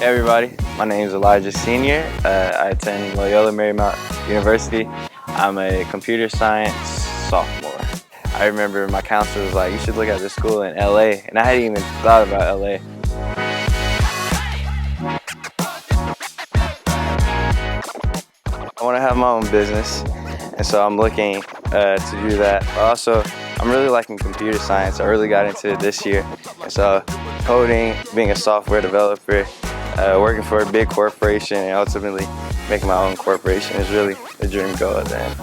Hey everybody, my name is Elijah Senior. I attend Loyola Marymount University. I'm a computer science sophomore. I remember my counselor was like, you should look at this school in LA, and I hadn't even thought about LA. I want to have my own business, and so I'm looking to do that. But also, I'm really liking computer science. I really got into it this year, and so coding, being a software developer, working for a big corporation, and ultimately making my own corporation is really the dream goal at the end.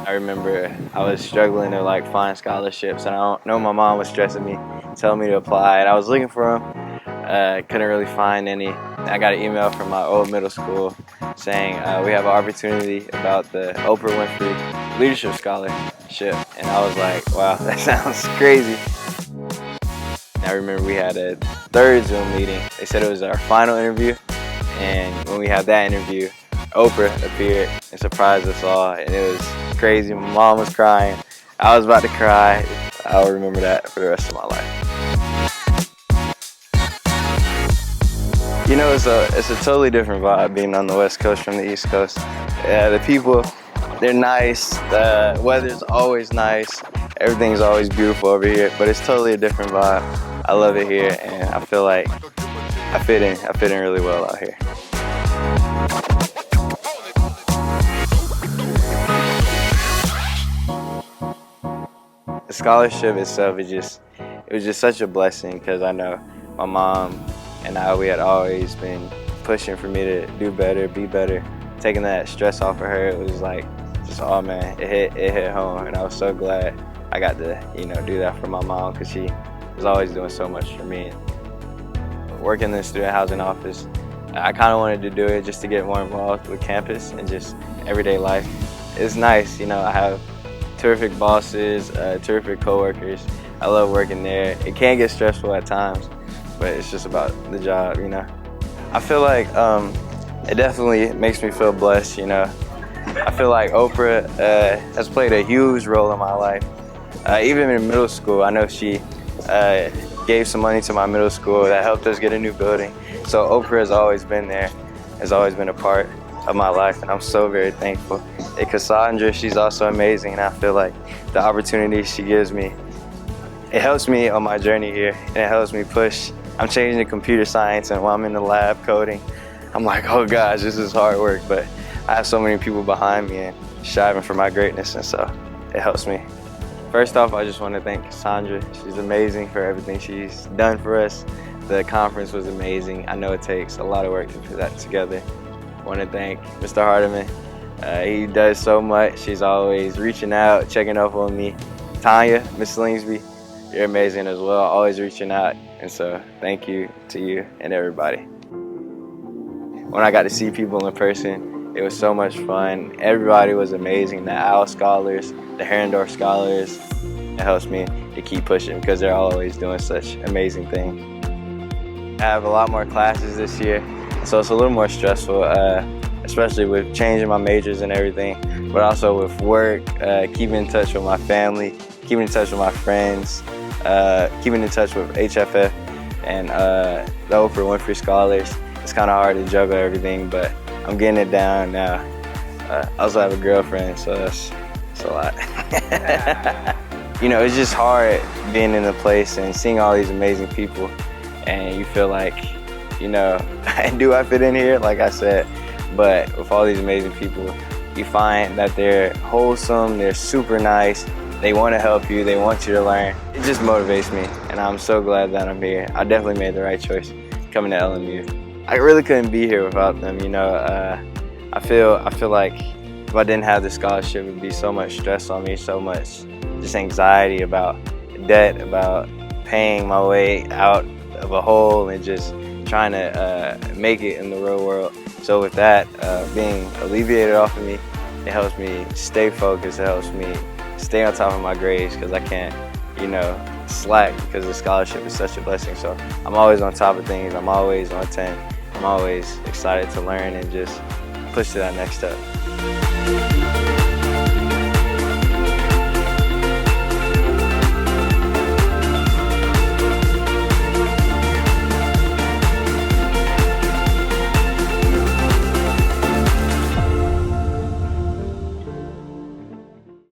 I remember I was struggling to find scholarships, and I don't know, my mom was stressing me, telling me to apply, and I was looking for them. Couldn't really find any. I got an email from my old middle school saying we have an opportunity about the Oprah Winfrey Leadership Scholarship, and I was like, wow, that sounds crazy. I remember we had a third Zoom meeting. They said it was our final interview, and when we had that interview, Oprah appeared and surprised us all, and it was crazy. My mom was crying. I was about to cry. I'll remember that for the rest of my life. You know, it's a totally different vibe being on the West Coast from the East Coast. The people, they're nice. The weather's always nice. Everything's always beautiful over here, but it's totally a different vibe. I love it here, and I feel like I fit in really well out here. The scholarship itself it was just such a blessing, because I know my mom and we had always been pushing for me to do better, be better. Taking that stress off of her, it was like just, oh man, it hit home, and I was so glad I got to do that for my mom, because she was always doing so much for me. Working in the student housing office, I kind of wanted to do it just to get more involved with campus and just everyday life. It's nice, I have terrific bosses, terrific coworkers. I love working there. It can get stressful at times, but it's just about the job, I feel like it definitely makes me feel blessed, I feel like Oprah has played a huge role in my life. Even in middle school, I know she gave some money to my middle school that helped us get a new building. So Oprah has always been there, has always been a part of my life, and I'm so very thankful. And Cassandra, she's also amazing, and I feel like the opportunity she gives me, it helps me on my journey here, and it helps me push. I'm changing to computer science, and while I'm in the lab coding, I'm like, oh gosh, this is hard work, but I have so many people behind me and striving for my greatness, and so it helps me. First off, I just want to thank Cassandra. She's amazing for everything she's done for us. The conference was amazing. I know it takes a lot of work to put that together. I want to thank Mr. Hardiman. He does so much. She's always reaching out, checking up on me. Tanya, Miss Slingsby, you're amazing as well, always reaching out. And so thank you to you and everybody. When I got to see people in person, it was so much fun. Everybody was amazing. The OWL scholars, the Herrendorf scholars, it helps me to keep pushing because they're always doing such amazing things. I have a lot more classes this year, so it's a little more stressful, especially with changing my majors and everything, but also with work, keeping in touch with my family, keeping in touch with my friends, keeping in touch with HFF and the Oprah Winfrey Scholars. It's kind of hard to juggle everything, but I'm getting it down now. I also have a girlfriend, so that's a lot. It's just hard being in a place and seeing all these amazing people, and you feel like, do I fit in here? Like I said, but with all these amazing people, you find that they're wholesome, they're super nice, they want to help you, they want you to learn. It just motivates me, and I'm so glad that I'm here. I definitely made the right choice coming to LMU. I really couldn't be here without them, I feel like if I didn't have the scholarship, it would be so much stress on me, so much just anxiety about debt, about paying my way out of a hole and just trying to make it in the real world. So with that being alleviated off of me, it helps me stay focused, it helps me stay on top of my grades, because I can't, slack, because the scholarship is such a blessing. So I'm always on top of things, I'm always on 10. I'm always excited to learn and just push to that next step.